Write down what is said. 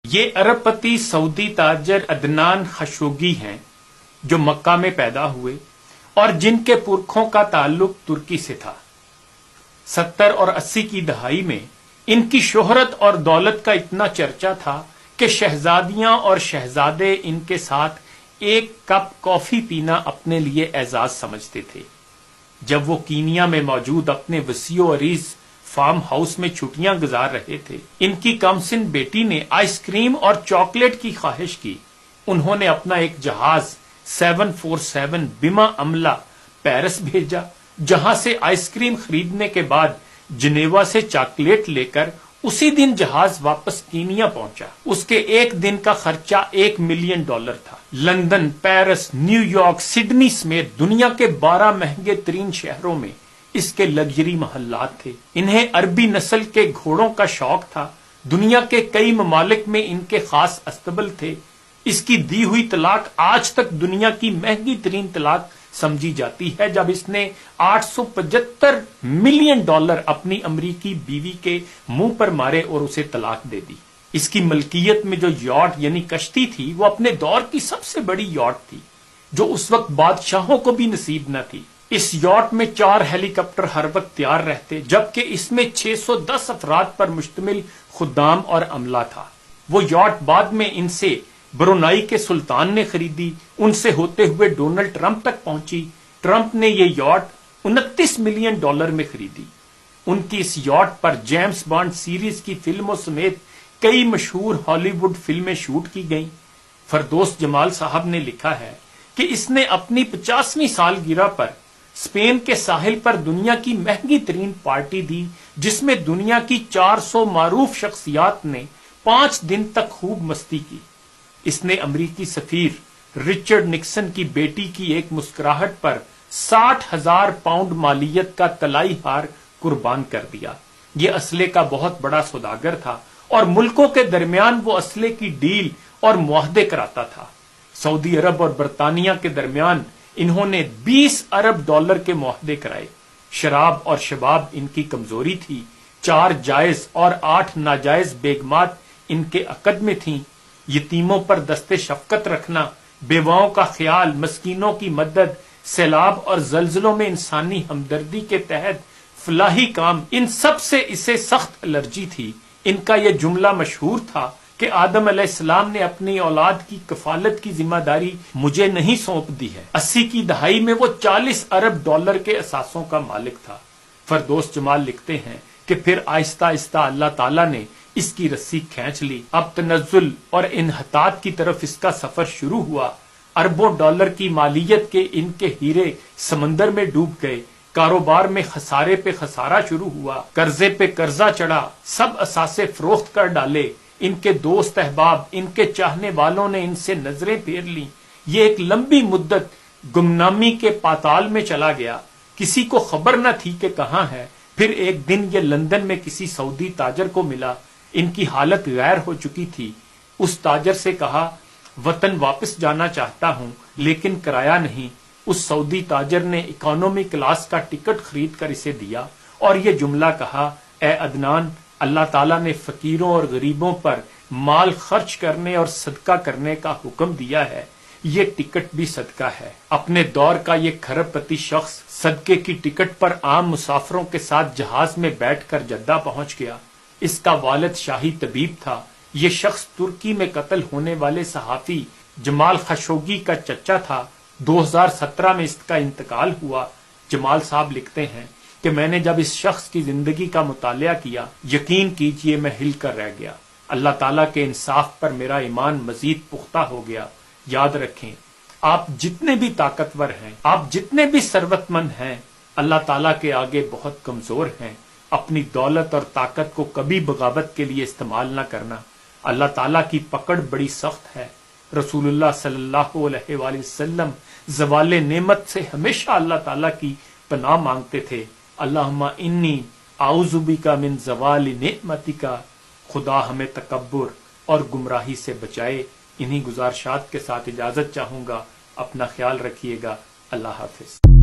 یہ ارب پتی سعودی تاجر عدنان خشوگی ہیں جو مکہ میں پیدا ہوئے اور جن کے پرکھوں کا تعلق ترکی سے تھا۔ 70 اور 80 کی دہائی میں ان کی شہرت اور دولت کا اتنا چرچا تھا کہ شہزادیاں اور شہزادے ان کے ساتھ ایک کپ کافی پینا اپنے لیے اعزاز سمجھتے تھے۔ جب وہ کینیا میں موجود اپنے وسیع و عریض فارم ہاؤس میں چھٹیاں گزار رہے تھے، ان کی کمسن بیٹی نے آئس کریم اور چاکلیٹ کی خواہش کی۔ انہوں نے اپنا ایک جہاز 747 بما عملہ پیرس بھیجا، جہاں سے آئس کریم خریدنے کے بعد جنیوا سے چاکلیٹ لے کر اسی دن جہاز واپس کینیا پہنچا۔ اس کے ایک دن کا خرچہ $1 ملین تھا۔ London, Paris, new York, Sydney سمیت دنیا کے 12 مہنگے ترین شہروں میں اس کے لگژری محلات تھے۔ انہیں عربی نسل کے گھوڑوں کا شوق تھا۔ دنیا کے کئی ممالک میں ان کے خاص استبل تھے۔ اس کی دی ہوئی طلاق آج تک دنیا کی مہنگی ترین طلاق سمجھی جاتی ہے، جب اس نے $875 ملین اپنی امریکی بیوی کے منہ پر مارے اور اسے طلاق دے دی۔ اس کی ملکیت میں جو یاٹ یعنی کشتی تھی، وہ اپنے دور کی سب سے بڑی یاٹ تھی، جو اس وقت بادشاہوں کو بھی نصیب نہ تھی۔ اس یاٹ میں 4 ہیلی کاپٹر ہر وقت تیار رہتے، جبکہ اس میں 610 افراد پر مشتمل خدام اور عملہ تھا۔ وہ یاٹ بعد میں ان سے برونائی کے سلطان نے خریدی، ان سے ہوتے ہوئے ڈونلڈ ٹرمپ تک پہنچی۔ ٹرمپ نے یہ یاٹ $29 ملین میں خریدی۔ ان کی اس یاٹ پر جیمز بانڈ سیریز کی فلموں سمیت کئی مشہور ہالی ووڈ فلمیں شوٹ کی گئیں۔ فردوس جمال صاحب نے لکھا ہے کہ اس نے اپنی 50ویں سالگرہ پر اسپین کے ساحل پر دنیا کی مہنگی ترین پارٹی دی، جس میں دنیا کی 400 معروف شخصیات نے 5 دن تک خوب مستی کی۔ اس نے امریکی سفیر رچرڈ نکسن کی بیٹی کی ایک مسکراہٹ پر 60,000 پاؤنڈ مالیت کا طلائی ہار قربان کر دیا۔ یہ اسلحے کا بہت بڑا سوداگر تھا اور ملکوں کے درمیان وہ اسلحے کی ڈیل اور معاہدے کراتا تھا۔ سعودی عرب اور برطانیہ کے درمیان انہوں نے $20 ارب کے معاہدے کرائے۔ شراب اور شباب ان کی کمزوری تھی۔ 4 جائز اور 8 ناجائز بیگمات ان کے عقد میں تھیں۔ یتیموں پر دست شفقت رکھنا، بیواؤں کا خیال، مسکینوں کی مدد، سیلاب اور زلزلوں میں انسانی ہمدردی کے تحت فلاحی کام، ان سب سے اسے سخت الرجی تھی۔ ان کا یہ جملہ مشہور تھا کہ آدم علیہ السلام نے اپنی اولاد کی کفالت کی ذمہ داری مجھے نہیں سونپ دی ہے۔ 80 کی دہائی میں وہ $40 ارب کے اثاثوں کا مالک تھا۔ فردوس جمال لکھتے ہیں کہ پھر آہستہ آہستہ اللہ تعالیٰ نے اس کی رسی کھینچ لی۔ اب تنزل اور انحطاط کی طرف اس کا سفر شروع ہوا۔ اربوں ڈالر کی مالیت کے ان کے ہیرے سمندر میں ڈوب گئے۔ کاروبار میں خسارے پہ خسارہ شروع ہوا، قرضے پہ قرضہ چڑھا، سب اثاثے فروخت کر ڈالے۔ ان کے دوست احباب، ان کے چاہنے والوں نے ان سے نظریں پھیر لیں۔ یہ ایک لمبی مدت گمنامی کے پاتال میں چلا گیا۔ کسی کو خبر نہ تھی کہ کہاں ہے۔ پھر ایک دن یہ لندن میں کسی سعودی تاجر کو ملا۔ ان کی حالت غیر ہو چکی تھی۔ اس تاجر سے کہا، وطن واپس جانا چاہتا ہوں لیکن کرایہ نہیں۔ اس سعودی تاجر نے اکانومی کلاس کا ٹکٹ خرید کر اسے دیا اور یہ جملہ کہا، اے عدنان، اللہ تعالیٰ نے فقیروں اور غریبوں پر مال خرچ کرنے اور صدقہ کرنے کا حکم دیا ہے۔ یہ ٹکٹ بھی صدقہ ہے۔ اپنے دور کا یہ کھرب پتی شخص صدقے کی ٹکٹ پر عام مسافروں کے ساتھ جہاز میں بیٹھ کر جدہ پہنچ گیا۔ اس کا والد شاہی طبیب تھا۔ یہ شخص ترکی میں قتل ہونے والے صحافی جمال خشوگی کا چچا تھا۔ 2017 میں اس کا انتقال ہوا۔ جمال صاحب لکھتے ہیں کہ میں نے جب اس شخص کی زندگی کا مطالعہ کیا، یقین کیجئے میں ہل کر رہ گیا۔ اللہ تعالیٰ کے انصاف پر میرا ایمان مزید پختہ ہو گیا۔ یاد رکھیں، آپ جتنے بھی طاقتور ہیں، آپ جتنے بھی ثروت مند ہیں، اللہ تعالیٰ کے آگے بہت کمزور ہیں۔ اپنی دولت اور طاقت کو کبھی بغاوت کے لیے استعمال نہ کرنا۔ اللہ تعالیٰ کی پکڑ بڑی سخت ہے۔ رسول اللہ صلی اللہ علیہ وآلہ وسلم زوال نعمت سے ہمیشہ اللہ تعالیٰ کی پناہ مانگتے تھے۔ اللہم انی اعوذ بک من زوال نعمتک۔ خدا ہمیں تکبر اور گمراہی سے بچائے۔ انہی گزارشات کے ساتھ اجازت چاہوں گا۔ اپنا خیال رکھیے گا۔ اللہ حافظ۔